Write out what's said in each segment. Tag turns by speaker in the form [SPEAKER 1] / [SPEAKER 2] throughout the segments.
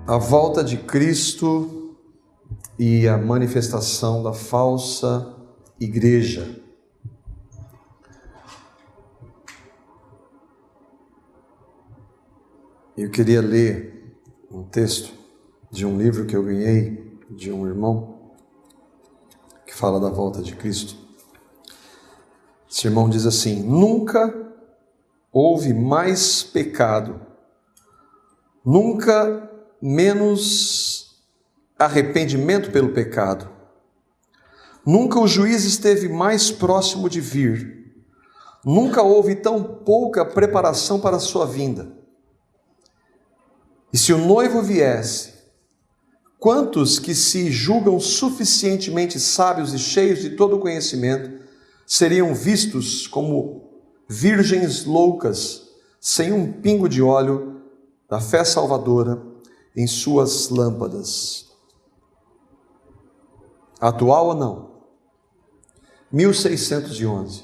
[SPEAKER 1] A volta de Cristo e a manifestação da falsa igreja. Eu queria ler um texto de um livro que eu ganhei de um irmão que fala da volta de Cristo. Esse irmão diz assim: nunca houve mais pecado, nunca menos arrependimento pelo pecado, nunca o juiz esteve mais próximo de vir, nunca houve tão pouca preparação para a sua vinda. E se o noivo viesse, quantos que se julgam suficientemente sábios e cheios de todo conhecimento seriam vistos como virgens loucas, sem um pingo de óleo da fé salvadora em suas lâmpadas? Atual ou não? 1611.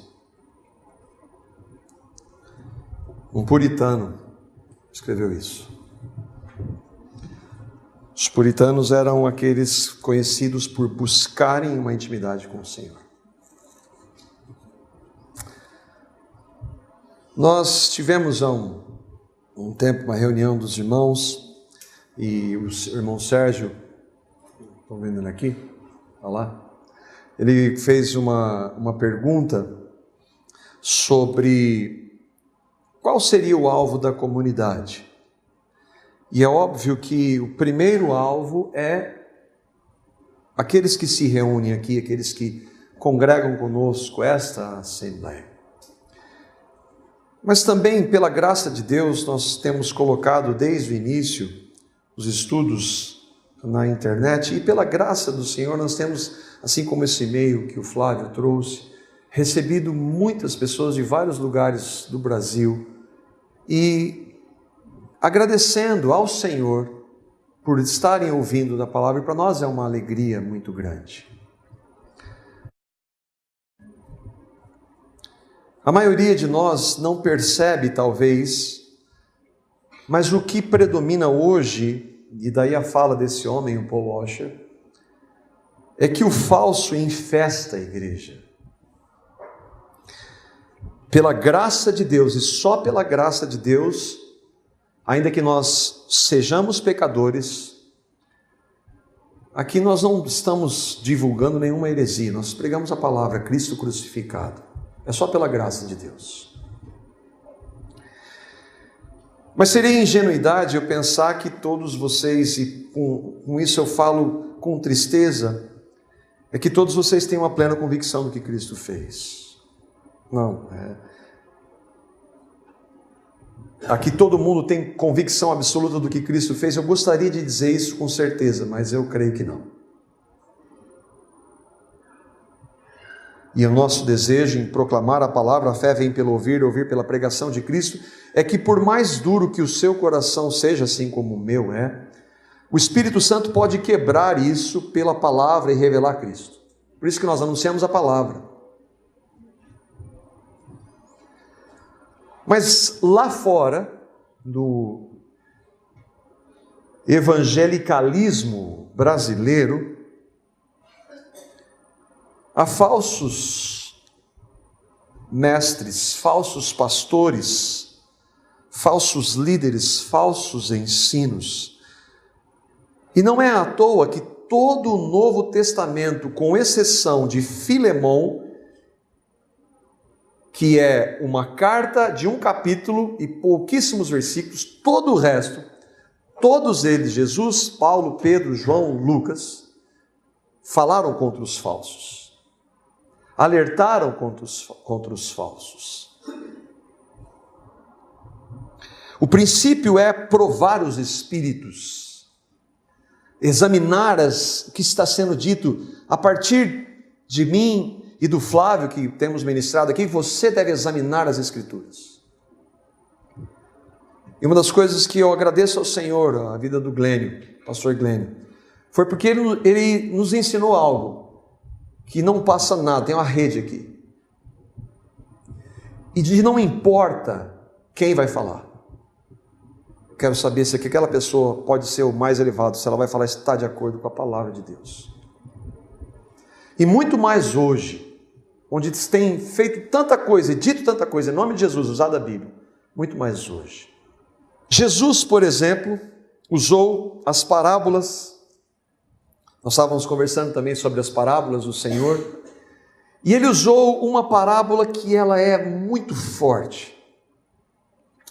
[SPEAKER 1] Um puritano escreveu isso. Os puritanos eram aqueles conhecidos por buscarem uma intimidade com o Senhor. Nós tivemos há um tempo uma reunião dos irmãos e o irmão Sérgio, estão vendo ele aqui? Olha lá. Ele fez uma pergunta sobre qual seria o alvo da comunidade. E é óbvio que o primeiro alvo é aqueles que se reúnem aqui, aqueles que congregam conosco esta Assembleia. Mas também, pela graça de Deus, nós temos colocado desde o início os estudos na internet, e pela graça do Senhor nós temos, assim como esse e-mail que o Flávio trouxe, recebido muitas pessoas de vários lugares do Brasil e agradecendo ao Senhor por estarem ouvindo da palavra. E para nós é uma alegria muito grande. A maioria de nós não percebe, talvez, mas o que predomina hoje, e daí a fala desse homem, o Paul Washer, é que o falso infesta a igreja. Pela graça de Deus, e só pela graça de Deus, ainda que nós sejamos pecadores, aqui nós não estamos divulgando nenhuma heresia, nós pregamos a palavra Cristo crucificado. É só pela graça de Deus. Mas seria ingenuidade eu pensar que todos vocês, e com isso eu falo com tristeza, é que todos vocês têm uma plena convicção do que Cristo fez. Não, aqui todo mundo tem convicção absoluta do que Cristo fez. Eu gostaria de dizer isso com certeza, mas eu creio que não. E o nosso desejo em proclamar a palavra, a fé vem pelo ouvir, ouvir pela pregação de Cristo, é que por mais duro que o seu coração seja, assim como o meu é, o Espírito Santo pode quebrar isso pela palavra e revelar Cristo. Por isso que nós anunciamos a palavra. Mas lá fora do evangelicalismo brasileiro, há falsos mestres, falsos pastores, falsos líderes, falsos ensinos. E não é à toa que todo o Novo Testamento, com exceção de Filemão, que é uma carta de um capítulo e pouquíssimos versículos, todo o resto, todos eles, Jesus, Paulo, Pedro, João, Lucas, falaram contra os falsos. Alertaram contra os falsos. O princípio é provar os espíritos, examinar o que está sendo dito. A partir de mim e do Flávio, que temos ministrado aqui, você deve examinar as Escrituras. E uma das coisas que eu agradeço ao Senhor, a vida do Glênio, pastor Glênio, foi porque ele nos ensinou algo que não passa nada, tem uma rede aqui. E não importa quem vai falar. quero saber se aquela pessoa pode ser o mais elevado, se ela vai falar se está de acordo com a palavra de Deus. E muito mais hoje, onde se tem feito tanta coisa e dito tanta coisa em nome de Jesus, usado a Bíblia, muito mais hoje. Jesus, por exemplo, usou as parábolas. Nós estávamos conversando também sobre as parábolas do Senhor, e ele usou uma parábola que ela é muito forte.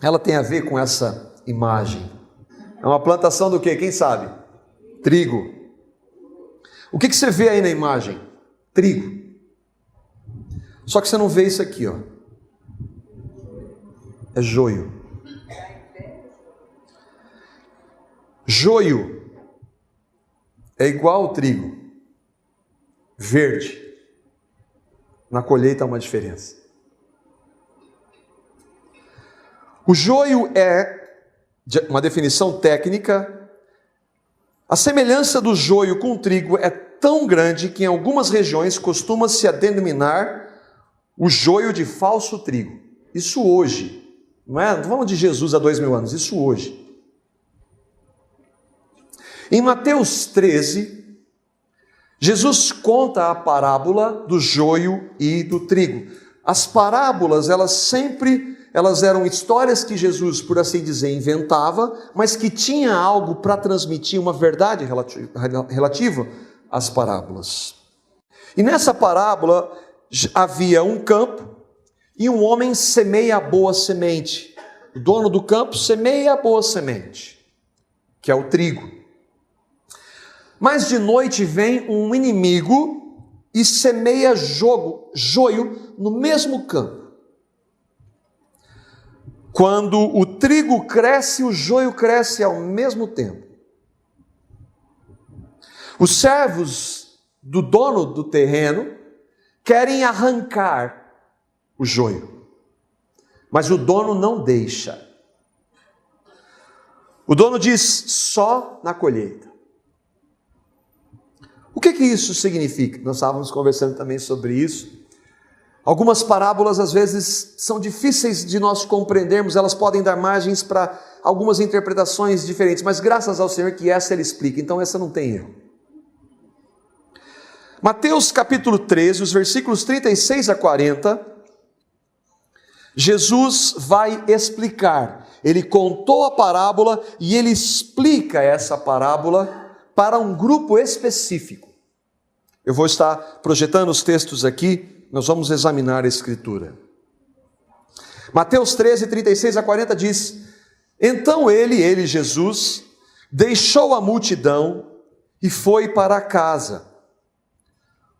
[SPEAKER 1] Ela tem a ver com essa imagem. É uma plantação do quê? Quem sabe? Trigo. O que você vê aí na imagem? Trigo. Só que você não vê isso aqui, ó. É joio. Joio é igual ao trigo. Verde. Na colheita há uma diferença. O joio é, uma definição técnica, a semelhança do joio com o trigo é tão grande que em algumas regiões costuma-se a denominar o joio de falso trigo. Isso hoje, não vamos de Jesus há 2000 anos, isso hoje. Em Mateus 13, Jesus conta a parábola do joio e do trigo. As parábolas, elas eram histórias que Jesus, por assim dizer, inventava, mas que tinha algo para transmitir, uma verdade relativa às parábolas. E nessa parábola havia um campo e um homem semeia a boa semente. O dono do campo semeia a boa semente, que é o trigo. Mas de noite vem um inimigo e semeia joio no mesmo campo. Quando o trigo cresce, o joio cresce ao mesmo tempo. Os servos do dono do terreno querem arrancar o joio, mas o dono não deixa. O dono diz: só na colheita. O que isso significa? Nós estávamos conversando também sobre isso. Algumas parábolas às vezes são difíceis de nós compreendermos, elas podem dar margens para algumas interpretações diferentes, mas graças ao Senhor que essa ele explica, então essa não tem erro. Mateus capítulo 13, os versículos 36 a 40, Jesus vai explicar. Ele contou a parábola e ele explica essa parábola para um grupo específico. Eu vou estar projetando os textos aqui, nós vamos examinar a Escritura. Mateus 13, 36 a 40 diz: então ele, Jesus, deixou a multidão e foi para casa.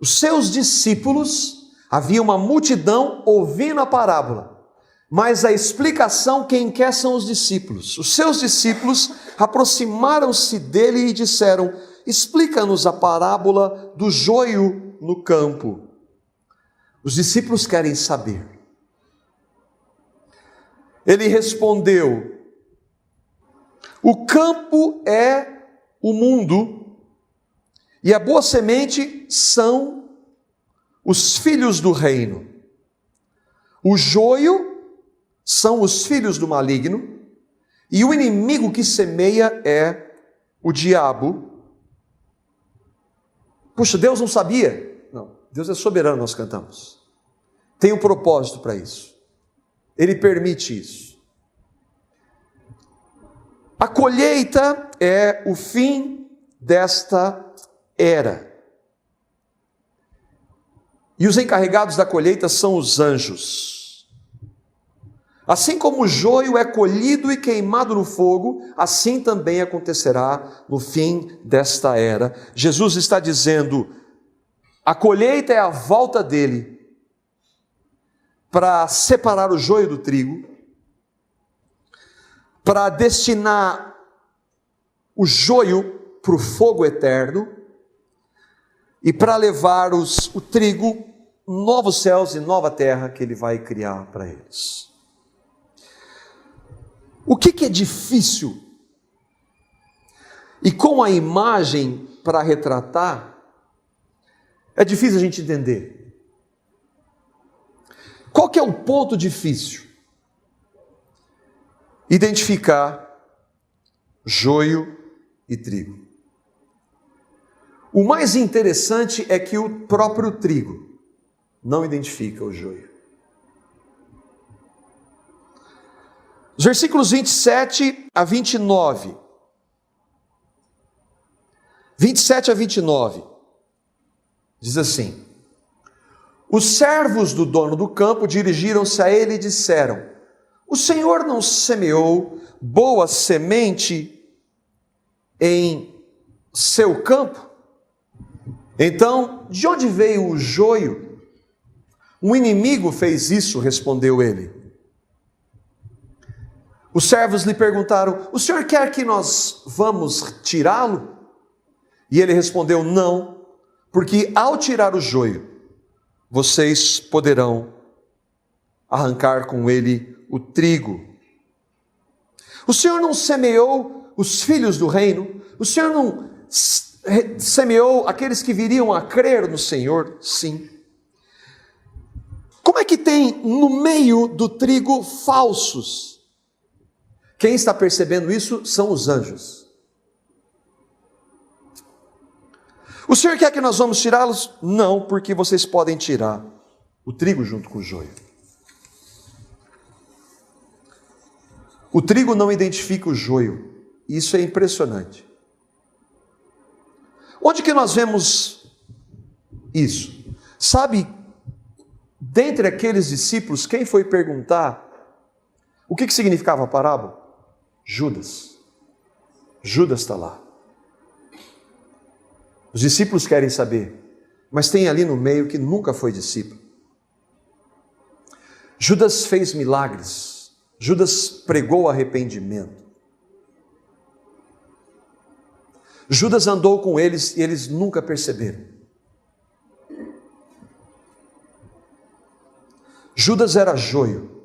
[SPEAKER 1] Os seus discípulos, havia uma multidão ouvindo a parábola, mas a explicação quem quer são os discípulos. Os seus discípulos aproximaram-se dele e disseram: explica-nos a parábola do joio no campo. Os discípulos querem saber. Ele respondeu: o campo é o mundo, e a boa semente são os filhos do reino. O joio são os filhos do maligno, e o inimigo que semeia é o diabo. Puxa, Deus não sabia? Não, Deus é soberano, nós cantamos. Tem um propósito para isso. Ele permite isso. A colheita é o fim desta era. E os encarregados da colheita são os anjos. Assim como o joio é colhido e queimado no fogo, assim também acontecerá no fim desta era. Jesus está dizendo: a colheita é a volta dele para separar o joio do trigo, para destinar o joio para o fogo eterno e para levar o trigo, novos céus e nova terra que ele vai criar para eles. O que é difícil? E com a imagem para retratar, é difícil a gente entender. Qual que é o ponto difícil? Identificar joio e trigo. O mais interessante é que o próprio trigo não identifica o joio. Os versículos 27 a 29. 27 a 29. Diz assim: os servos do dono do campo dirigiram-se a ele e disseram: o Senhor não semeou boa semente em seu campo? Então, de onde veio o joio? Um inimigo fez isso, respondeu ele. Os servos lhe perguntaram: o senhor quer que nós vamos tirá-lo? E ele respondeu: não, porque ao tirar o joio, vocês poderão arrancar com ele o trigo. O Senhor não semeou os filhos do reino? O Senhor não semeou aqueles que viriam a crer no Senhor? Sim. Como é que tem no meio do trigo falsos? Quem está percebendo isso são os anjos. O Senhor quer que nós vamos tirá-los? Não, porque vocês podem tirar o trigo junto com o joio. O trigo não identifica o joio. Isso é impressionante. Onde que nós vemos isso? Sabe, dentre aqueles discípulos, quem foi perguntar o que significava a parábola? Judas. Judas está lá. Os discípulos querem saber, mas tem ali no meio que nunca foi discípulo. Judas fez milagres. Judas pregou arrependimento. Judas andou com eles e eles nunca perceberam. Judas era joio.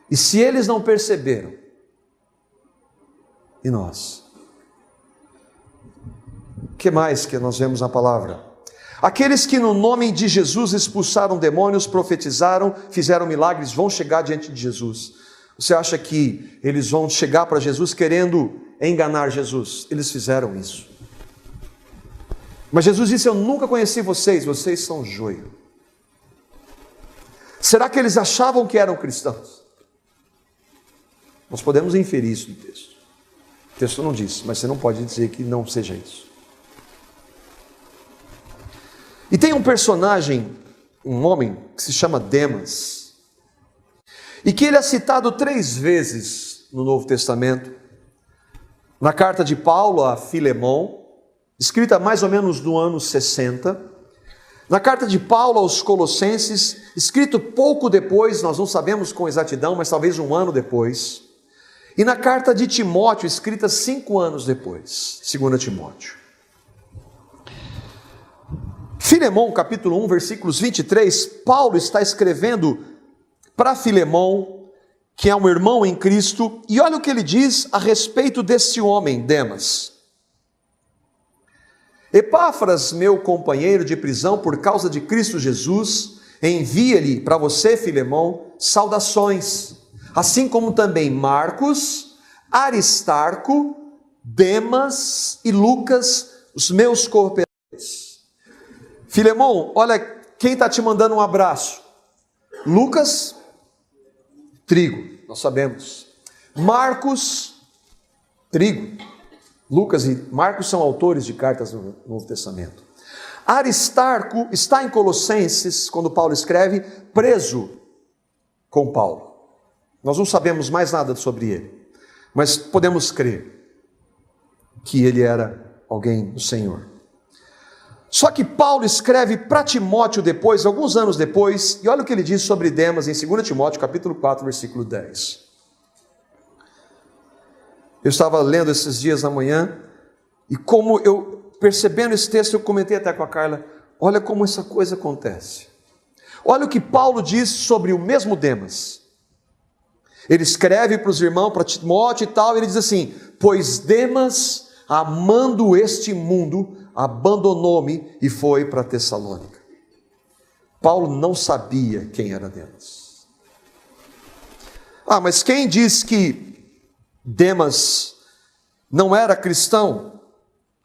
[SPEAKER 1] E se eles não perceberam, e nós? O que mais que nós vemos na palavra? Aqueles que no nome de Jesus expulsaram demônios, profetizaram, fizeram milagres, vão chegar diante de Jesus. Você acha que eles vão chegar para Jesus querendo enganar Jesus? Eles fizeram isso. Mas Jesus disse: eu nunca conheci vocês, vocês são joio. Será que eles achavam que eram cristãos? Nós podemos inferir isso no texto. O texto não diz, mas você não pode dizer que não seja isso. E tem um personagem, um homem, que se chama Demas, e que ele é citado 3 vezes no Novo Testamento, na carta de Paulo a Filemão, escrita mais ou menos no ano 60, na carta de Paulo aos Colossenses, escrito pouco depois, nós não sabemos com exatidão, mas talvez 1 ano depois, e na carta de Timóteo, escrita 5 anos depois, 2 Timóteo. Filemão, capítulo 1, versículos 23, Paulo está escrevendo para Filemão, que é um irmão em Cristo, e olha o que ele diz a respeito desse homem, Demas. Epáfras, meu companheiro de prisão por causa de Cristo Jesus, envia-lhe para você, Filemão, saudações, assim como também Marcos, Aristarco, Demas e Lucas, os meus cooperadores. Filemão, olha quem está te mandando um abraço. Lucas, trigo, nós sabemos. Marcos, trigo. Lucas e Marcos são autores de cartas no Novo Testamento. Aristarco está em Colossenses, quando Paulo escreve, preso com Paulo. Nós não sabemos mais nada sobre ele, mas podemos crer que ele era alguém do Senhor. Só que Paulo escreve para Timóteo depois, alguns anos depois, e olha o que ele diz sobre Demas em 2 Timóteo, capítulo 4, versículo 10. Eu estava lendo esses dias na manhã, e como eu, percebendo esse texto, eu comentei até com a Carla, olha como essa coisa acontece. Olha o que Paulo diz sobre o mesmo Demas. Ele escreve para os irmãos, para Timóteo e tal, e ele diz assim: pois Demas, amando este mundo, abandonou-me e foi para Tessalônica. Paulo não sabia quem era Demas. Mas quem diz que Demas não era cristão.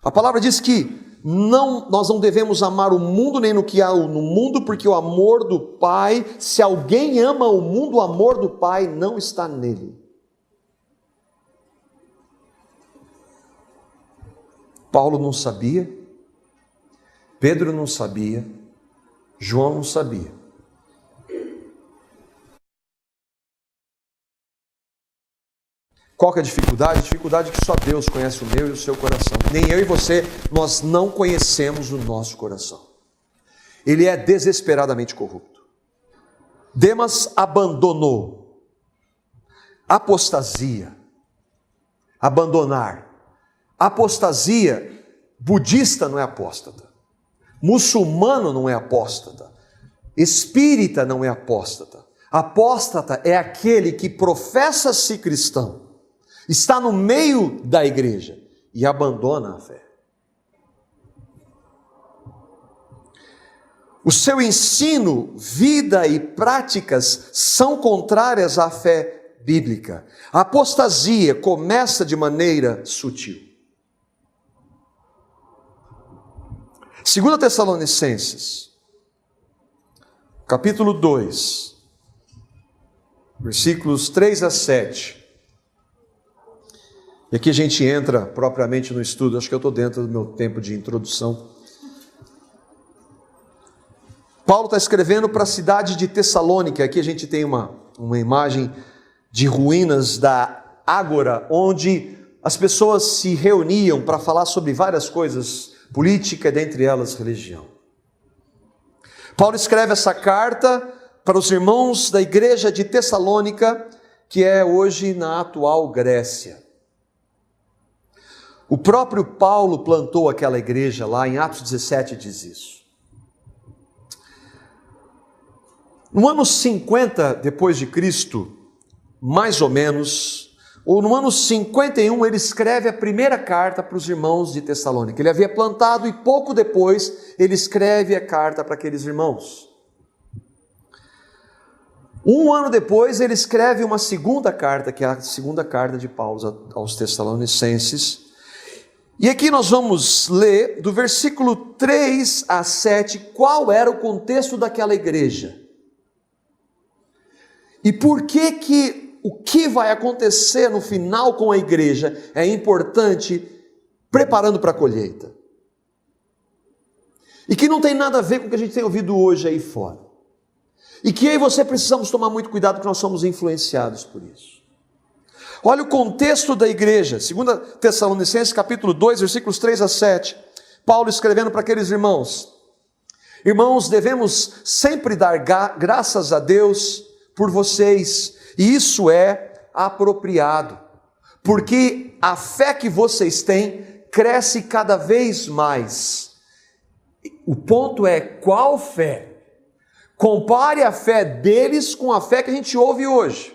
[SPEAKER 1] A palavra diz que nós não devemos amar o mundo nem no que há no mundo, porque o amor do Pai, se alguém ama o mundo, o amor do Pai não está nele. Paulo não sabia, Pedro não sabia, João não sabia. Qual que é a dificuldade? A dificuldade é que só Deus conhece o meu e o seu coração. Nem eu e você, nós não conhecemos o nosso coração. Ele é desesperadamente corrupto. Demas abandonou. Apostasia. Abandonar. Apostasia, budista não é apóstata. Muçulmano não é apóstata. Espírita não é apóstata. Apóstata é aquele que professa-se cristão, está no meio da igreja e abandona a fé. O seu ensino, vida e práticas são contrárias à fé bíblica. A apostasia começa de maneira sutil. 2 Tessalonicenses, capítulo 2, versículos 3 a 7. E aqui a gente entra propriamente no estudo. Acho que eu estou dentro do meu tempo de introdução. Paulo está escrevendo para a cidade de Tessalônica. Aqui a gente tem uma imagem de ruínas da Ágora, onde as pessoas se reuniam para falar sobre várias coisas, política, dentre elas religião. Paulo escreve essa carta para os irmãos da igreja de Tessalônica, que é hoje na atual Grécia. O próprio Paulo plantou aquela igreja lá, em Atos 17 diz isso. No ano 50 depois de Cristo, mais ou menos, ou no ano 51, ele escreve a primeira carta para os irmãos de Tessalônica. Ele havia plantado e pouco depois ele escreve a carta para aqueles irmãos. Um ano depois ele escreve uma segunda carta, que é a segunda carta de Paulo aos Tessalonicenses. E aqui nós vamos ler do versículo 3 a 7 qual era o contexto daquela igreja. E por que o que vai acontecer no final com a igreja é importante, preparando para a colheita. E que não tem nada a ver com o que a gente tem ouvido hoje aí fora. E que eu e você precisamos tomar muito cuidado, porque nós somos influenciados por isso. Olha o contexto da igreja, 2 Tessalonicenses capítulo 2, versículos 3 a 7. Paulo escrevendo para aqueles irmãos: Irmãos, devemos sempre dar graças a Deus por vocês, e isso é apropriado, porque a fé que vocês têm cresce cada vez mais. O ponto é, qual fé? Compare a fé deles com a fé que a gente ouve hoje.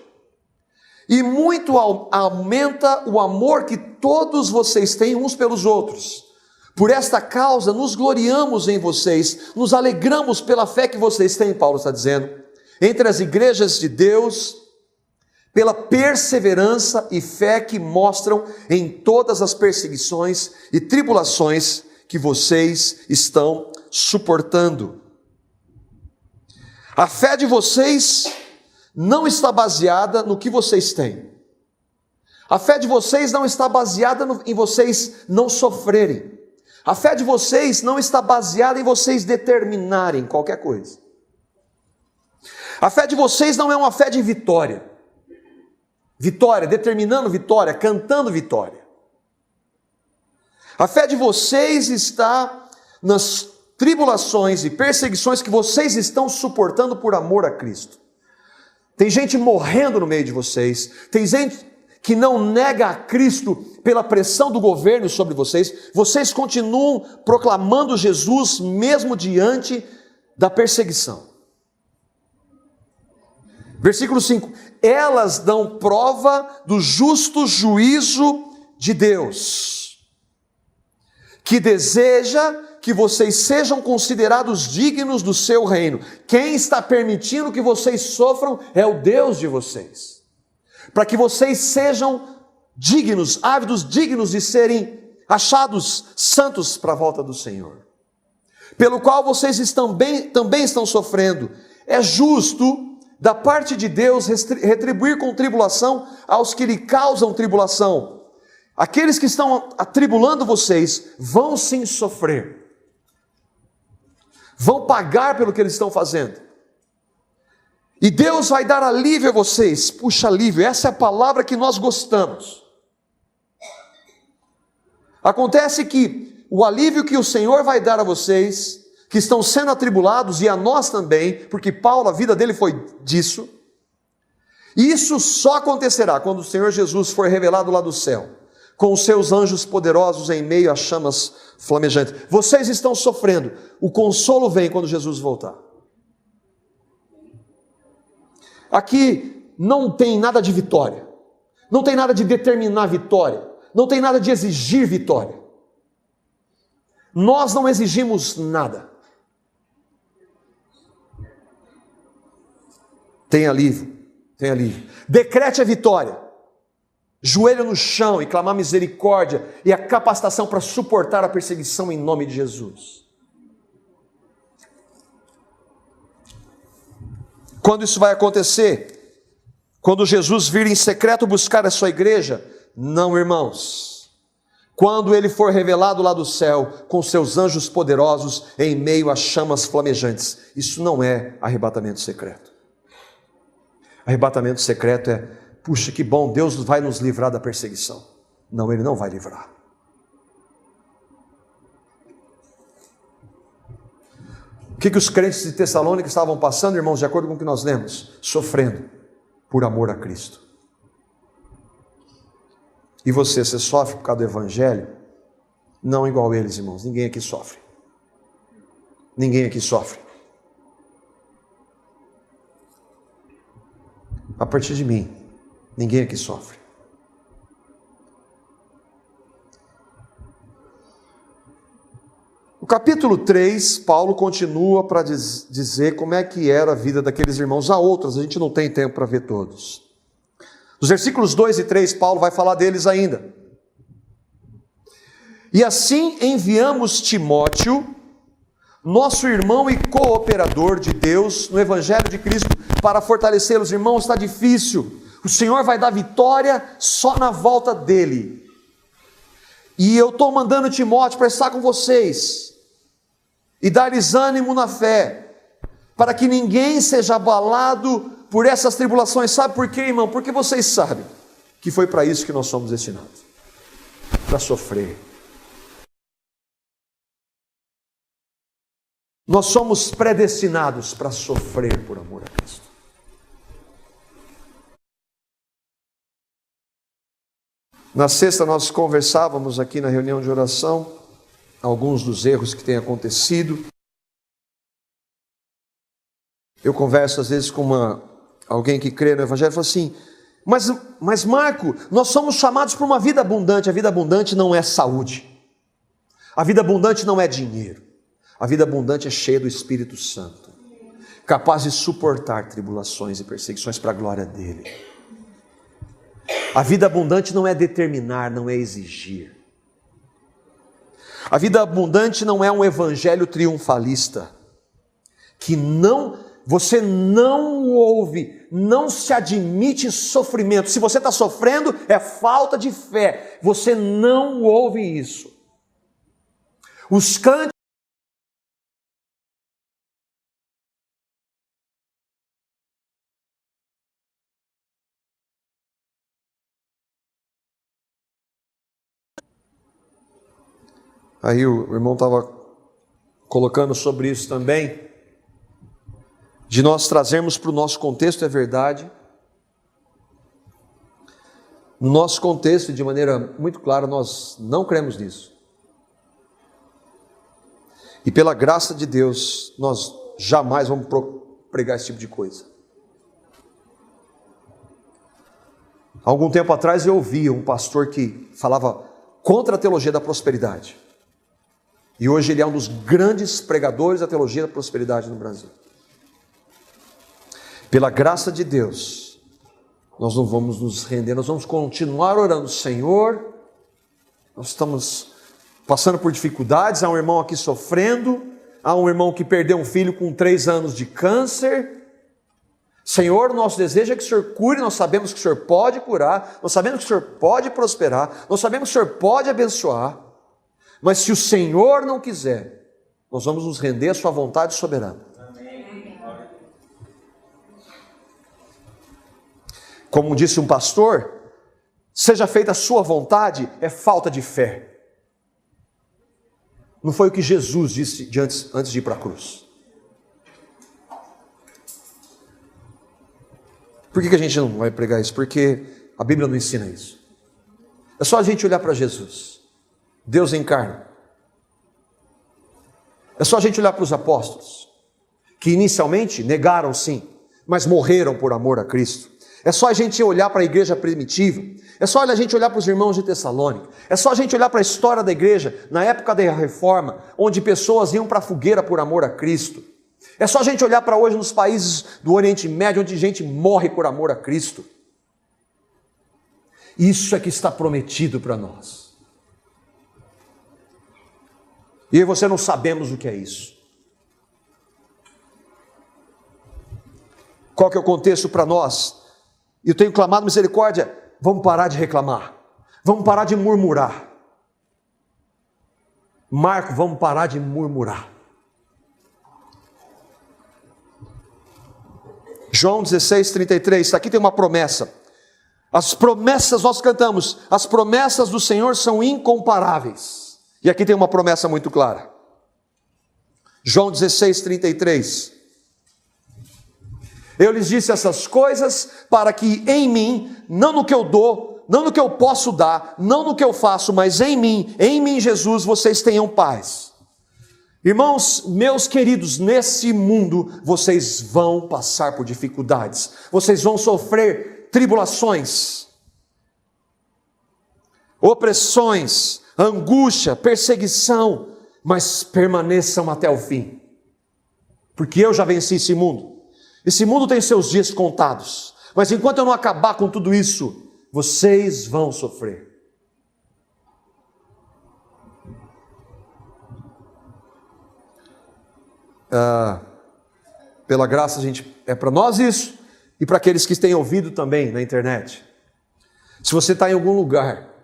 [SPEAKER 1] E muito aumenta o amor que todos vocês têm uns pelos outros. Por esta causa nos gloriamos em vocês, nos alegramos pela fé que vocês têm, Paulo está dizendo, entre as igrejas de Deus, pela perseverança e fé que mostram em todas as perseguições e tribulações que vocês estão suportando. A fé de vocês não está baseada no que vocês têm. A fé de vocês não está baseada em vocês não sofrerem. A fé de vocês não está baseada em vocês determinarem qualquer coisa. A fé de vocês não é uma fé de vitória. Vitória, determinando vitória, cantando vitória. A fé de vocês está nas tribulações e perseguições que vocês estão suportando por amor a Cristo. Tem gente morrendo no meio de vocês, tem gente que não nega a Cristo pela pressão do governo sobre vocês, vocês continuam proclamando Jesus mesmo diante da perseguição. Versículo 5, elas dão prova do justo juízo de Deus, que deseja que vocês sejam considerados dignos do seu reino. Quem está permitindo que vocês sofram é o Deus de vocês, para que vocês sejam dignos, ávidos, dignos de serem achados santos para a volta do Senhor, pelo qual vocês também estão sofrendo. É justo da parte de Deus retribuir com tribulação aos que lhe causam tribulação. Aqueles que estão atribulando vocês vão sim sofrer, vão pagar pelo que eles estão fazendo. E Deus vai dar alívio a vocês. Puxa, alívio, essa é a palavra que nós gostamos. Acontece que o alívio que o Senhor vai dar a vocês, que estão sendo atribulados, e a nós também, porque Paulo, a vida dele foi disso, isso só acontecerá quando o Senhor Jesus for revelado lá do céu, com os seus anjos poderosos em meio a chamas flamejantes. Vocês estão sofrendo, o consolo vem quando Jesus voltar. Aqui não tem nada de vitória, não tem nada de determinar vitória, não tem nada de exigir vitória. Nós não exigimos nada. Tem alívio, tem alívio. Decrete a vitória, joelho no chão e clamar misericórdia e a capacitação para suportar a perseguição em nome de Jesus. Quando isso vai acontecer? Quando Jesus vir em secreto buscar a sua igreja? Não, irmãos. Quando ele for revelado lá do céu, com seus anjos poderosos, em meio a chamas flamejantes. Isso não é arrebatamento secreto. Arrebatamento secreto é, puxa, que bom, Deus vai nos livrar da perseguição. Não, Ele não vai livrar. O que os crentes de Tessalônica estavam passando, irmãos, de acordo com o que nós lemos? Sofrendo por amor a Cristo. E você sofre por causa do Evangelho? Não igual eles, irmãos. Ninguém aqui sofre. Ninguém aqui sofre. A partir de mim, ninguém aqui sofre. No capítulo 3, Paulo continua para dizer como é que era a vida daqueles irmãos. Há outras, a gente não tem tempo para ver todos. Nos versículos 2 e 3, Paulo vai falar deles ainda. E assim enviamos Timóteo, nosso irmão e cooperador de Deus no Evangelho de Cristo, para fortalecê-los. Irmãos, está difícil. O Senhor vai dar vitória só na volta dele. E eu estou mandando Timóteo para estar com vocês e dar-lhes ânimo na fé, para que ninguém seja abalado por essas tribulações. Sabe por quê, irmão? Porque vocês sabem que foi para isso que nós somos destinados, para sofrer. Nós somos predestinados para sofrer por amor a Cristo. Na sexta nós conversávamos aqui na reunião de oração alguns dos erros que têm acontecido. Eu converso às vezes com alguém que crê no Evangelho e fala assim, mas Marco, nós somos chamados para uma vida abundante. A vida abundante não é saúde. A vida abundante não é dinheiro. A vida abundante é cheia do Espírito Santo, capaz de suportar tribulações e perseguições para a glória dele. A vida abundante não é determinar, não é exigir. A vida abundante não é um evangelho triunfalista, que você não ouve, não se admite sofrimento. Se você está sofrendo, é falta de fé. Você não ouve isso. Os cânticos aí o irmão estava colocando sobre isso também, de nós trazermos para o nosso contexto, é verdade. No nosso contexto, de maneira muito clara, nós não cremos nisso. E pela graça de Deus, nós jamais vamos pregar esse tipo de coisa. Há algum tempo atrás eu ouvi um pastor que falava contra a teologia da prosperidade. E hoje ele é um dos grandes pregadores da teologia da prosperidade no Brasil. Pela graça de Deus, nós não vamos nos render, nós vamos continuar orando. Senhor, nós estamos passando por dificuldades, há um irmão aqui sofrendo, há um irmão que perdeu um filho com 3 anos de câncer. Senhor, o nosso desejo é que o Senhor cure, nós sabemos que o Senhor pode curar, nós sabemos que o Senhor pode prosperar, nós sabemos que o Senhor pode abençoar, mas se o Senhor não quiser, nós vamos nos render à sua vontade soberana. Como disse um pastor, seja feita a sua vontade, é falta de fé. Não foi o que Jesus disse antes de ir para a cruz. Por que a gente não vai pregar isso? Porque a Bíblia não ensina isso. É só a gente olhar para Jesus, Deus encarna. É só a gente olhar para os apóstolos, que inicialmente negaram sim, mas morreram por amor a Cristo. É só a gente olhar para a igreja primitiva, é só a gente olhar para os irmãos de Tessalônica, é só a gente olhar para a história da igreja, na época da Reforma, onde pessoas iam para a fogueira por amor a Cristo. É só a gente olhar para hoje nos países do Oriente Médio, onde gente morre por amor a Cristo. Isso é que está prometido para nós. E eu e você não sabemos o que é isso. Qual que é o contexto para nós? Eu tenho clamado misericórdia. Vamos parar de reclamar. Vamos parar de murmurar. Marco, vamos parar de murmurar. João 16:33, aqui tem uma promessa. As promessas, nós cantamos, as promessas do Senhor são incomparáveis. E aqui tem uma promessa muito clara. João 16:33. Eu lhes disse essas coisas para que em mim, não no que eu dou, não no que eu posso dar, não no que eu faço, mas em mim, Jesus, vocês tenham paz. Irmãos, meus queridos, nesse mundo vocês vão passar por dificuldades, vocês vão sofrer tribulações, opressões, angústia, perseguição, mas permaneçam até o fim, porque eu já venci esse mundo. Esse mundo tem seus dias contados, mas enquanto eu não acabar com tudo isso, vocês vão sofrer. Pela graça, é para nós isso, e para aqueles que têm ouvido também na internet. Se você está em algum lugar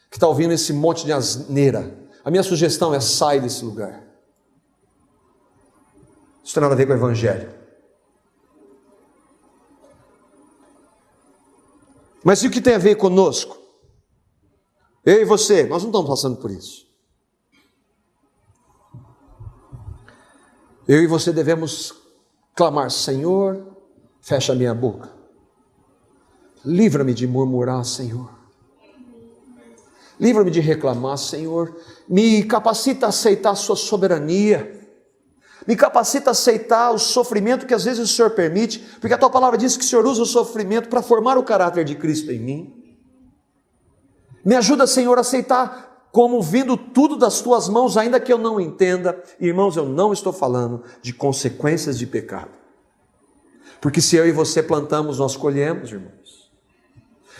[SPEAKER 1] que está ouvindo esse monte de asneira, a minha sugestão é: sai desse lugar. Isso tem nada a ver com o Evangelho. Mas e o que tem a ver conosco? Eu e você, nós não estamos passando por isso. Eu e você devemos clamar: Senhor, fecha a minha boca. Livra-me de murmurar, Senhor. Livra-me de reclamar, Senhor. Me capacita a aceitar a sua soberania. Me capacita a aceitar o sofrimento que às vezes o Senhor permite, porque a tua palavra diz que o Senhor usa o sofrimento para formar o caráter de Cristo em mim. Me ajuda, Senhor, a aceitar como vindo tudo das tuas mãos, ainda que eu não entenda. Irmãos, eu não estou falando de consequências de pecado, porque se eu e você plantamos, nós colhemos, irmãos.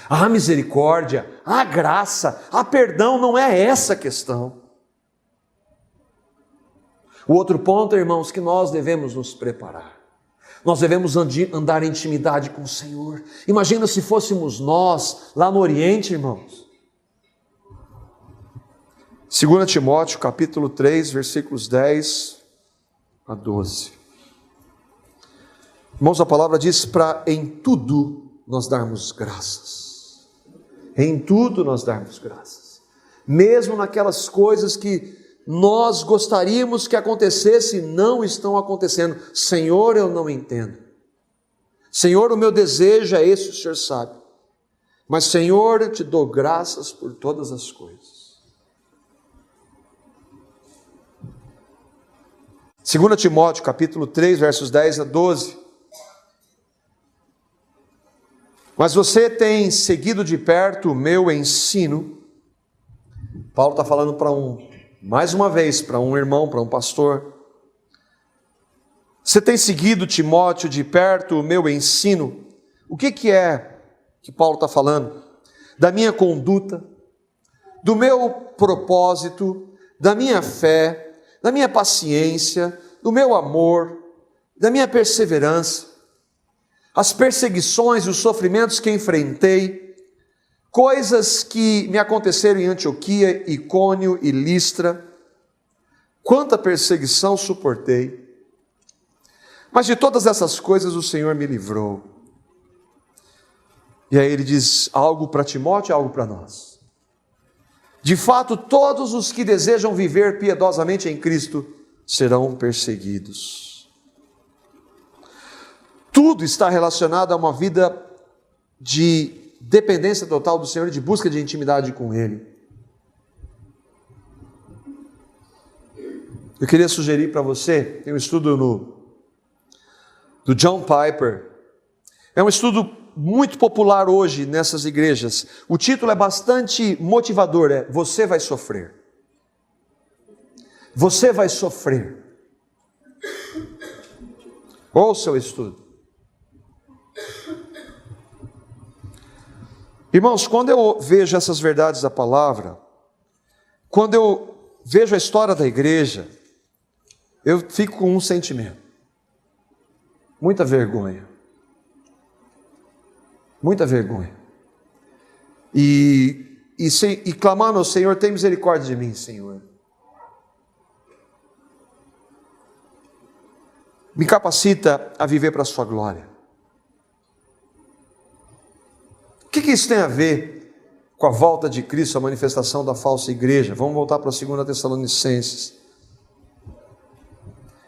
[SPEAKER 1] A misericórdia, a graça, a perdão, não é essa a questão. O outro ponto, irmãos, que nós devemos nos preparar. Nós devemos andar em intimidade com o Senhor. Imagina se fôssemos nós, lá no Oriente, irmãos. 2 Timóteo, capítulo 3, versículos 10 a 12. Irmãos, a palavra diz para em tudo nós darmos graças. Em tudo nós darmos graças. Mesmo naquelas coisas que nós gostaríamos que acontecesse e não estão acontecendo. Senhor, eu não entendo. Senhor, o meu desejo é esse, o Senhor sabe. Mas, Senhor, eu te dou graças por todas as coisas. 2 Timóteo, capítulo 3, versos 10 a 12. Mas você tem seguido de perto o meu ensino. Paulo está falando mais uma vez, para um irmão, para um pastor. Você tem seguido, Timóteo, de perto o meu ensino? O que é que Paulo está falando, da minha conduta, do meu propósito, da minha fé, da minha paciência, do meu amor, da minha perseverança, as perseguições e os sofrimentos que enfrentei, coisas que me aconteceram em Antioquia, Icônio e Listra, quanta perseguição suportei, mas de todas essas coisas o Senhor me livrou. E aí ele diz, algo para Timóteo e algo para nós. De fato, todos os que desejam viver piedosamente em Cristo serão perseguidos. Tudo está relacionado a uma vida de dependência total do Senhor e de busca de intimidade com Ele. Eu queria sugerir para você, tem um estudo do John Piper, é um estudo muito popular hoje nessas igrejas. O título é bastante motivador, é Você vai sofrer. Você vai sofrer. Ouça o estudo. Irmãos, quando eu vejo essas verdades da palavra, quando eu vejo a história da igreja, eu fico com um sentimento: muita vergonha. Muita vergonha. E clamando ao Senhor, tem misericórdia de mim, Senhor. Me capacita a viver para a sua glória. O que isso tem a ver com a volta de Cristo, a manifestação da falsa igreja? Vamos voltar para a 2 Tessalonicenses.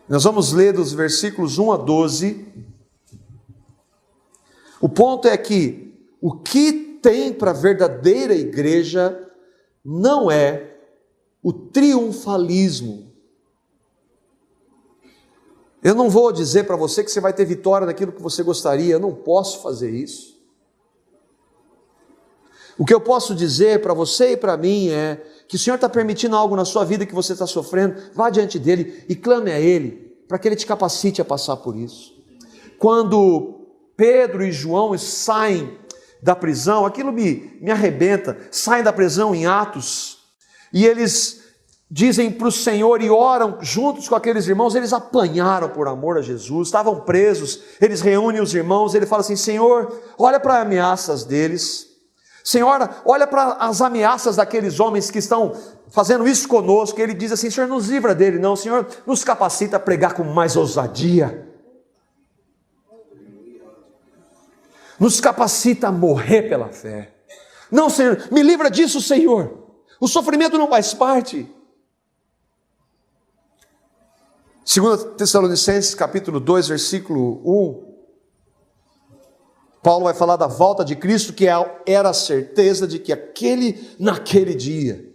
[SPEAKER 1] Nós vamos ler dos versículos 1 a 12. O ponto é que o que tem para a verdadeira igreja não é o triunfalismo. Eu não vou dizer para você que você vai ter vitória naquilo que você gostaria, eu não posso fazer isso. O que eu posso dizer para você e para mim é que o Senhor está permitindo algo na sua vida que você está sofrendo, vá diante dEle e clame a Ele, para que Ele te capacite a passar por isso. Quando Pedro e João saem da prisão, aquilo me arrebenta, saem da prisão em Atos, e eles dizem para o Senhor e oram juntos com aqueles irmãos. Eles apanharam por amor a Jesus, estavam presos, eles reúnem os irmãos, ele fala assim: Senhor, olha para as ameaças deles, Senhor, olha para as ameaças daqueles homens que estão fazendo isso conosco. Ele diz assim: Senhor, nos livra dele, não, Senhor, nos capacita a pregar com mais ousadia, nos capacita a morrer pela fé. Não, Senhor, me livra disso, Senhor. O sofrimento não faz parte. 2 Tessalonicenses capítulo 2, versículo 1. Paulo vai falar da volta de Cristo, que era a certeza de que naquele dia,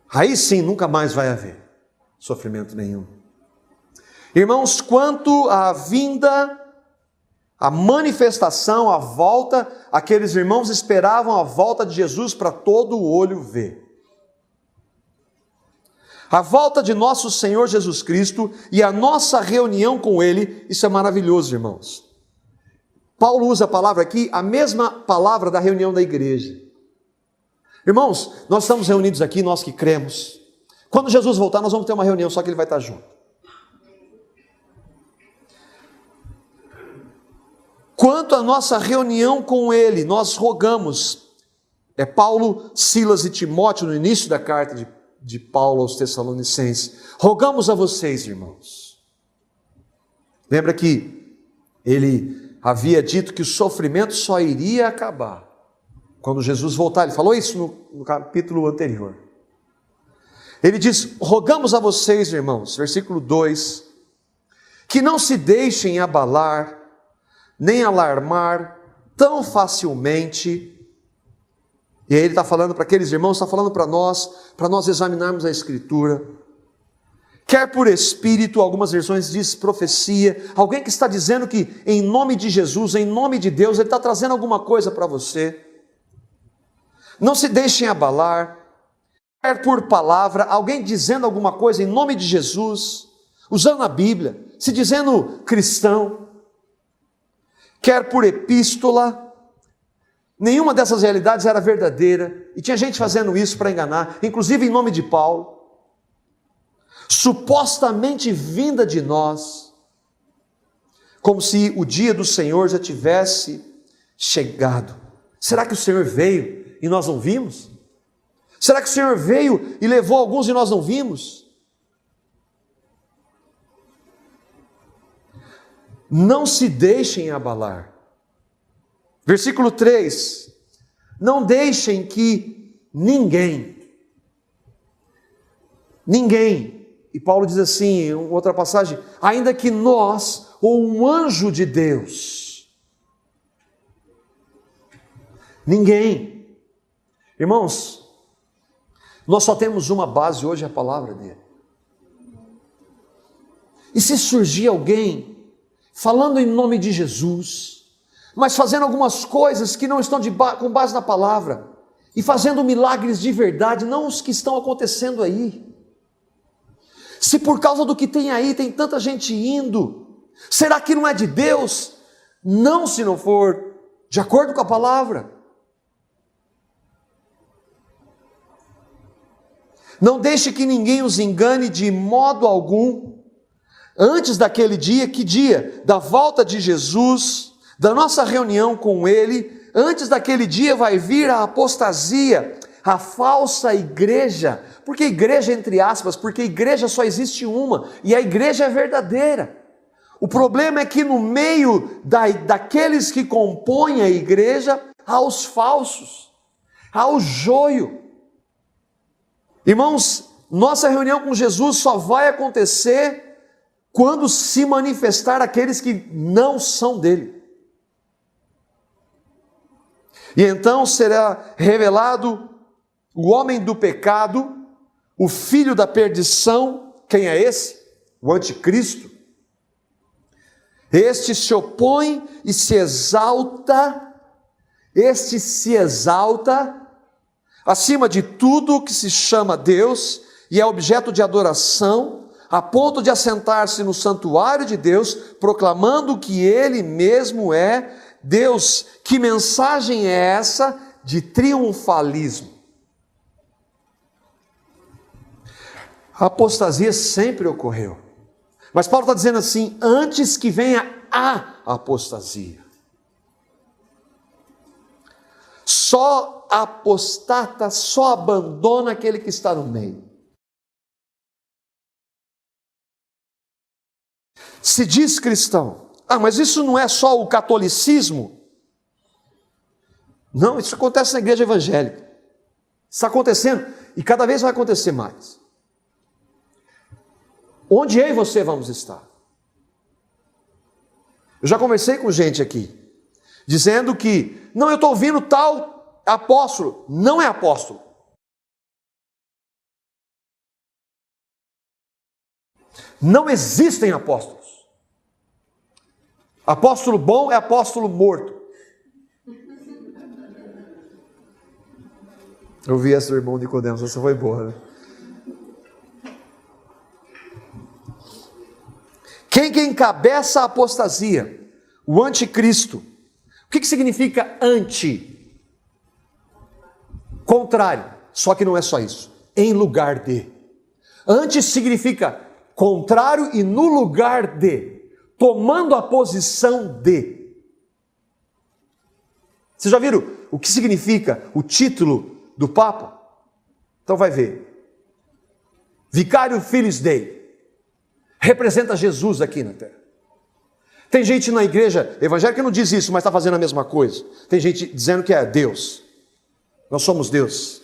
[SPEAKER 1] aí sim nunca mais vai haver sofrimento nenhum. Irmãos, quanto à vinda, a manifestação, a volta, aqueles irmãos esperavam a volta de Jesus para todo o olho ver. A volta de nosso Senhor Jesus Cristo e a nossa reunião com Ele, isso é maravilhoso, irmãos. Paulo usa a palavra aqui, a mesma palavra da reunião da igreja. Irmãos, nós estamos reunidos aqui, nós que cremos. Quando Jesus voltar, nós vamos ter uma reunião, só que Ele vai estar junto. Quanto à nossa reunião com Ele, nós rogamos, Paulo, Silas e Timóteo, no início da carta de Paulo aos Tessalonicenses, rogamos a vocês, irmãos. Lembra que ele havia dito que o sofrimento só iria acabar quando Jesus voltar. Ele falou isso no capítulo anterior. Ele diz: rogamos a vocês, irmãos, versículo 2, que não se deixem abalar, nem alarmar tão facilmente. E aí ele está falando para aqueles irmãos, está falando para nós examinarmos a Escritura. Quer por Espírito, algumas versões diz profecia, alguém que está dizendo que em nome de Jesus, em nome de Deus, ele está trazendo alguma coisa para você. Não se deixem abalar. Quer por palavra, alguém dizendo alguma coisa em nome de Jesus, usando a Bíblia, se dizendo cristão. quer por epístola. Nenhuma dessas realidades era verdadeira, e tinha gente fazendo isso para enganar, inclusive em nome de Paulo, supostamente vinda de nós, como se o dia do Senhor já tivesse chegado. Será que o Senhor veio e nós não vimos? Será que o Senhor veio e levou alguns e nós não vimos? Não se deixem abalar. Versículo 3, não deixem que ninguém, e Paulo diz assim, em outra passagem, ainda que nós, ou um anjo de Deus, ninguém, irmãos, nós só temos uma base hoje, a palavra dele. E se surgir alguém falando em nome de Jesus, mas fazendo algumas coisas que não estão com base na palavra, e fazendo milagres de verdade, não os que estão acontecendo aí. Se por causa do que tem aí, tem tanta gente indo, será que não é de Deus? Não, se não for de acordo com a palavra. Não deixe que ninguém os engane de modo algum, antes daquele dia, que dia? Da volta de Jesus, da nossa reunião com Ele. Antes daquele dia vai vir a apostasia, a falsa igreja, porque igreja entre aspas, porque igreja só existe uma, e a igreja é verdadeira. O problema é que no meio daqueles que compõem a igreja, há os falsos, há o joio. Irmãos, nossa reunião com Jesus só vai acontecer quando se manifestar aqueles que não são dele. E então será revelado o homem do pecado, o filho da perdição. Quem é esse? O anticristo. Este se opõe e se exalta, acima de tudo que se chama Deus e é objeto de adoração, a ponto de assentar-se no santuário de Deus, proclamando que Ele mesmo é Deus. Que mensagem é essa de triunfalismo? A apostasia sempre ocorreu, mas Paulo está dizendo assim, antes que venha a apostasia. Só apostata, só abandona aquele que está no meio. Se diz cristão, mas isso não é só o catolicismo? Não, isso acontece na igreja evangélica. Está acontecendo e cada vez vai acontecer mais. Onde eu e você vamos estar? Eu já conversei com gente aqui, dizendo que, não, eu estou ouvindo tal apóstolo. Não é apóstolo. Não existem apóstolos. Apóstolo bom é apóstolo morto. Eu vi essa do irmão Nicodemos, essa foi boa, né? Quem que encabeça a apostasia? O anticristo. O que significa anti? Contrário. Só que não é só isso. Em lugar de. Anti significa contrário e no lugar de. Tomando a posição de. Vocês já viram o que significa o título do Papa? Então vai ver. Vicário Filis Dei. Representa Jesus aqui na terra. Tem gente na igreja evangélica que não diz isso, mas está fazendo a mesma coisa. Tem gente dizendo que é Deus. Nós somos Deus.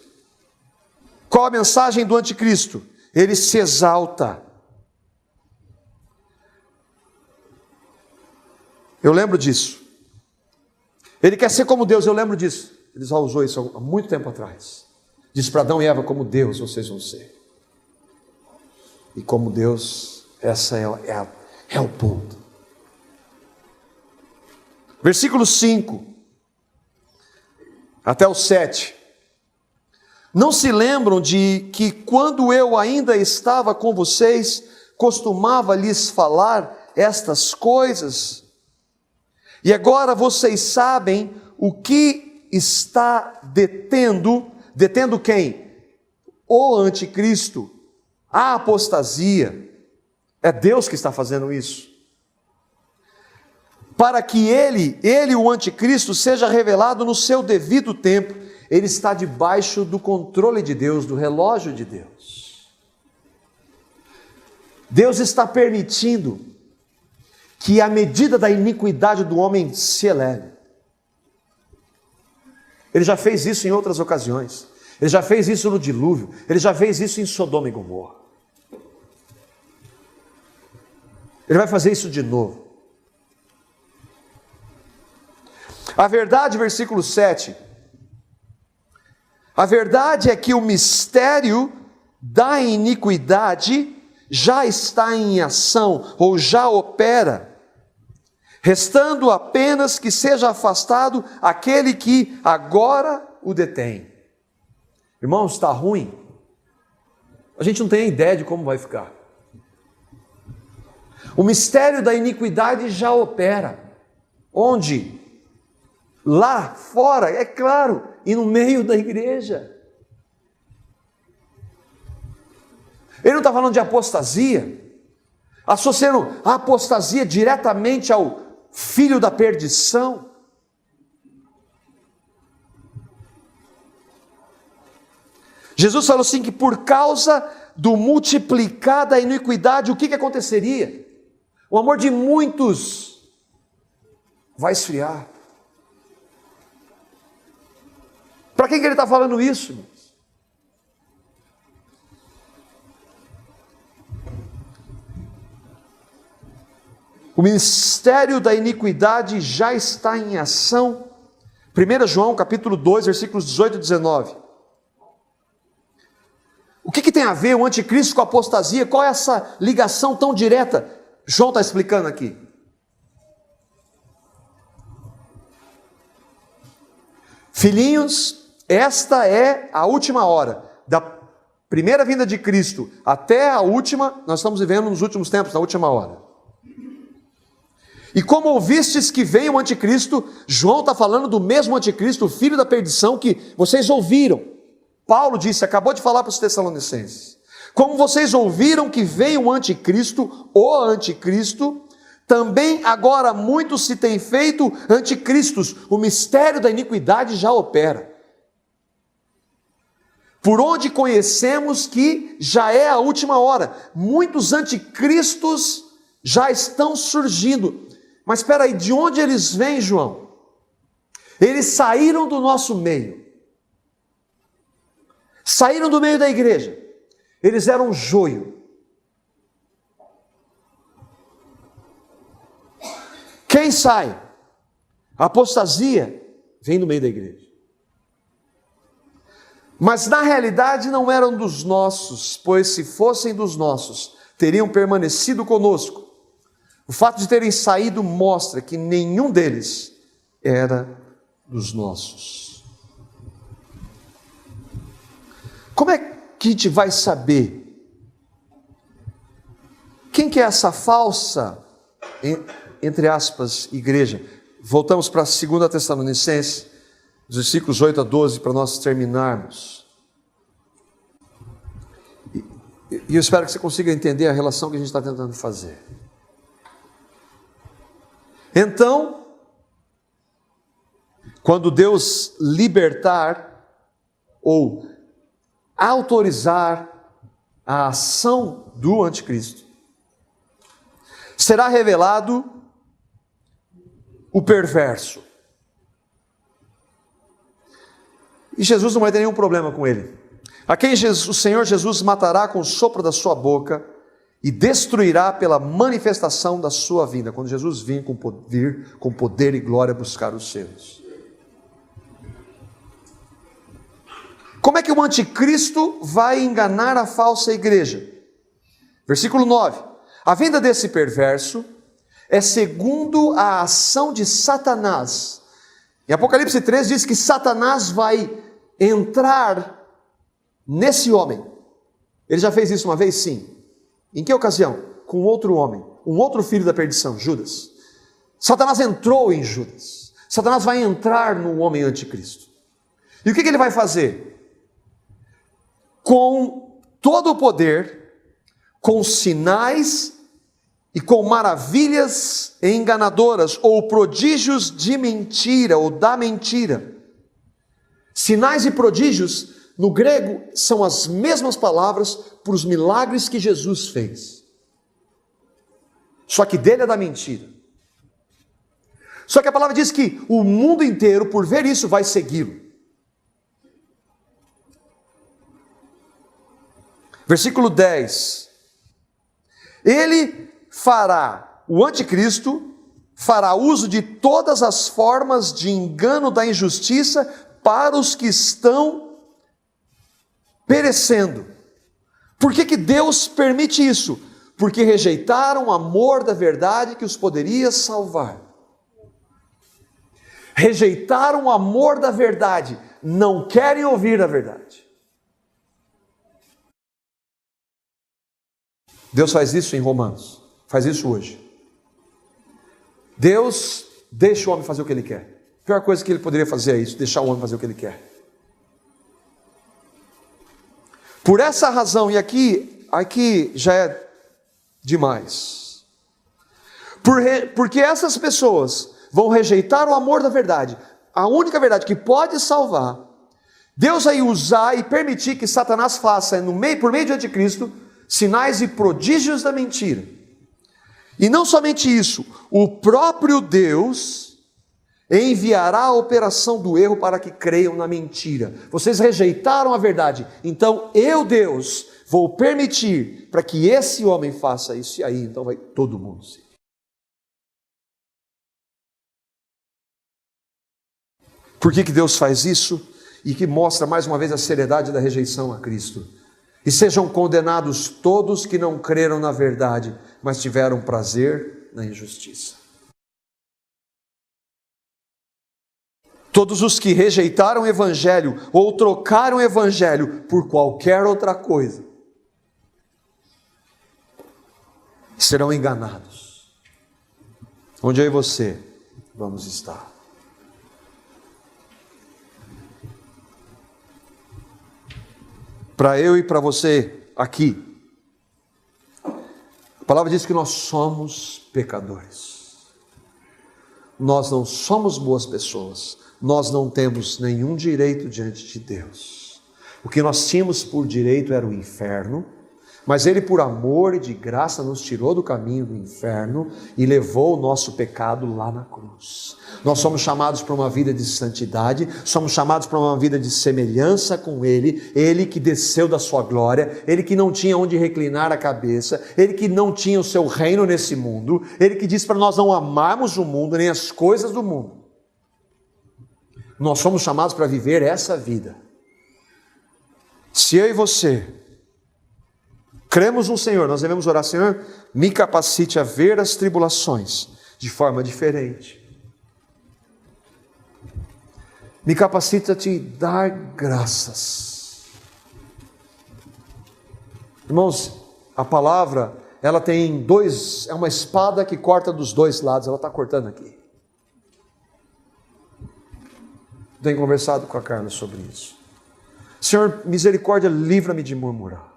[SPEAKER 1] Qual a mensagem do anticristo? Ele se exalta. Eu lembro disso. Ele quer ser como Deus, eu lembro disso. Ele já usou isso há muito tempo atrás. Disse para Adão e Eva, como Deus vocês vão ser. E como Deus, essa é o ponto. Versículo 5 até o 7. Não se lembram de que quando eu ainda estava com vocês, costumava lhes falar estas coisas? E agora vocês sabem o que está detendo quem? O anticristo, a apostasia. É Deus que está fazendo isso. Para que ele, o anticristo, seja revelado no seu devido tempo. Ele está debaixo do controle de Deus, do relógio de Deus. Deus está permitindo que a medida da iniquidade do homem se eleve. Ele já fez isso em outras ocasiões. Ele já fez isso no dilúvio. Ele já fez isso em Sodoma e Gomorra. Ele vai fazer isso de novo. A verdade, versículo 7. A verdade é que o mistério da iniquidade já está em ação, ou já opera, restando apenas que seja afastado aquele que agora o detém. Irmãos, está ruim? A gente não tem ideia de como vai ficar. O mistério da iniquidade já opera. Onde? Lá fora, é claro, e no meio da igreja. Ele não está falando de apostasia, associando a apostasia diretamente ao filho da perdição. Jesus falou assim que por causa do multiplicar da iniquidade, o que aconteceria? O amor de muitos vai esfriar. Para quem que ele está falando isso, irmãos? O mistério da iniquidade já está em ação. 1 João capítulo 2, versículos 18 e 19. O que tem a ver o anticristo com a apostasia? Qual é essa ligação tão direta? João está explicando aqui. Filhinhos, esta é a última hora. Da primeira vinda de Cristo até a última, nós estamos vivendo nos últimos tempos, na última hora. E como ouvistes que vem o anticristo, João está falando do mesmo anticristo, o filho da perdição que vocês ouviram. Paulo disse, acabou de falar para os Tessalonicenses. Como vocês ouviram que veio o anticristo, também agora muitos se têm feito anticristos. O mistério da iniquidade já opera. Por onde conhecemos que já é a última hora. Muitos anticristos já estão surgindo. Mas espera aí, de onde eles vêm, João? Eles saíram do nosso meio. Saíram do meio da igreja. Eles eram joio. Quem sai? A apostasia vem do meio da igreja. Mas na realidade não eram dos nossos, pois se fossem dos nossos, teriam permanecido conosco. O fato de terem saído mostra que nenhum deles era dos nossos. Como é que a gente vai saber quem que é essa falsa, entre aspas, igreja? Voltamos para 2 Tessalonicenses, versículos 8 a 12, para nós terminarmos. E eu espero que você consiga entender a relação que a gente está tentando fazer. Então, quando Deus libertar ou autorizar a ação do anticristo, será revelado o perverso. E Jesus não vai ter nenhum problema com ele. A quem o Senhor Jesus matará com o sopro da sua boca e destruirá pela manifestação da sua vinda, quando Jesus vir com poder e glória buscar os seus. Como é que o anticristo vai enganar a falsa igreja? Versículo 9. A vinda desse perverso é segundo a ação de Satanás. Em Apocalipse 3 diz que Satanás vai entrar nesse homem. Ele já fez isso uma vez? Sim. Em que ocasião? Com outro homem, um outro filho da perdição, Judas. Satanás entrou em Judas. Satanás vai entrar no homem anticristo. E o que ele vai fazer? Com todo o poder, com sinais e com maravilhas enganadoras, ou prodígios de mentira, ou da mentira. Sinais e prodígios, no grego, são as mesmas palavras para os milagres que Jesus fez. Só que dele é da mentira. Só que a palavra diz que o mundo inteiro, por ver isso, vai segui-lo. Versículo 10. Ele fará, o anticristo, fará uso de todas as formas de engano da injustiça para os que estão perecendo. Por que Deus permite isso? Porque rejeitaram o amor da verdade que os poderia salvar. Rejeitaram o amor da verdade, não querem ouvir a verdade. Deus faz isso em Romanos, faz isso hoje. Deus deixa o homem fazer o que ele quer. A pior coisa que ele poderia fazer é isso, deixar o homem fazer o que ele quer. Por essa razão, e aqui já é demais, porque essas pessoas vão rejeitar o amor da verdade, a única verdade que pode salvar. Deus vai usar e permitir que Satanás faça, por meio de anticristo, sinais e prodígios da mentira. E não somente isso, o próprio Deus enviará a operação do erro para que creiam na mentira. Vocês rejeitaram a verdade, então eu, Deus, vou permitir para que esse homem faça isso, e aí então vai todo mundo seguir. Por que Deus faz isso? E que mostra mais uma vez a seriedade da rejeição a Cristo. E sejam condenados todos que não creram na verdade, mas tiveram prazer na injustiça. Todos os que rejeitaram o Evangelho, ou trocaram o Evangelho por qualquer outra coisa, serão enganados. Onde eu e você vamos estar? Para eu e para você aqui, a palavra diz que nós somos pecadores. Nós não somos boas pessoas. Nós não temos nenhum direito diante de Deus. O que nós tínhamos por direito era o inferno, mas Ele, por amor e de graça, nos tirou do caminho do inferno e levou o nosso pecado lá na cruz. Nós somos chamados para uma vida de santidade, somos chamados para uma vida de semelhança com Ele, Ele que desceu da sua glória, Ele que não tinha onde reclinar a cabeça, Ele que não tinha o seu reino nesse mundo, Ele que disse para nós não amarmos o mundo, nem as coisas do mundo. Nós somos chamados para viver essa vida. Se eu e você cremos no Senhor, nós devemos orar: Senhor, me capacite a ver as tribulações de forma diferente. Me capacite a te dar graças. Irmãos, a palavra, ela tem é uma espada que corta dos dois lados, ela está cortando aqui. Tenho conversado com a Carla sobre isso. Senhor, misericórdia, livra-me de murmurar.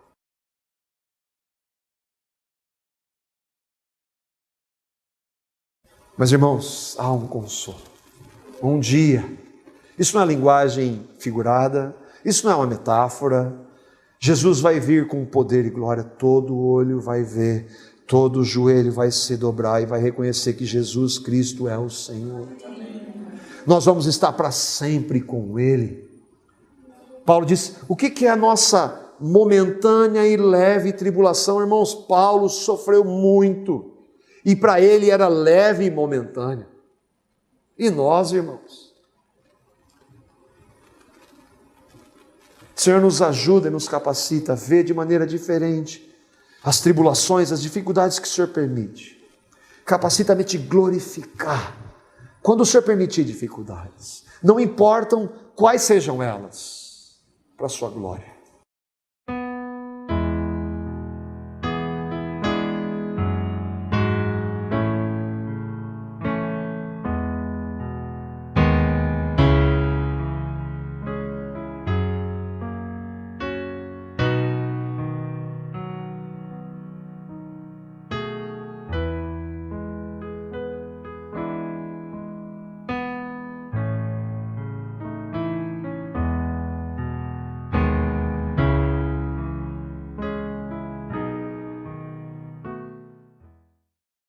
[SPEAKER 1] Mas, irmãos, há um consolo. Um dia, isso não é linguagem figurada, isso não é uma metáfora. Jesus vai vir com poder e glória, todo olho vai ver, todo joelho vai se dobrar e vai reconhecer que Jesus Cristo é o Senhor. Nós vamos estar para sempre com Ele. Paulo diz: o que é a nossa momentânea e leve tribulação? Irmãos, Paulo sofreu muito, e para ele era leve e momentânea. E nós, irmãos? O Senhor nos ajuda e nos capacita a ver de maneira diferente as tribulações, as dificuldades que o Senhor permite. Capacita-me a te glorificar quando o Senhor permitir dificuldades, não importam quais sejam elas, para a sua glória.